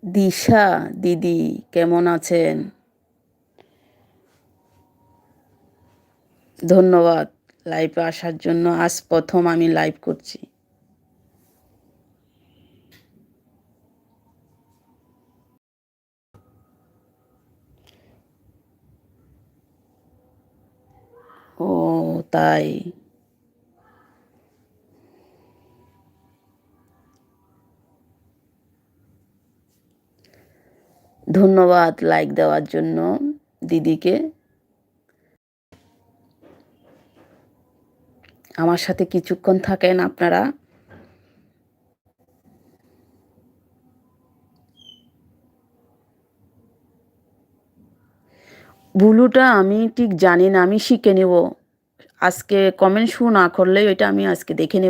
দিশা দিদি কেমন আছেন? ধন্যবাদ লাইভে আসার জন্য। আজ প্রথম আমি লাইভ করছি। ও তাই। ধন্যবাদ লাইক দেওয়ার জন্য দিদিকে। আমার সাথে কিছুক্ষণ থাকেন আপনারা। ভুলুটা আমি ঠিক জানি না, আমি শিখে নেব। আজকে কমেন্ট শু না করলে ওইটা আমি আজকে দেখে নেব।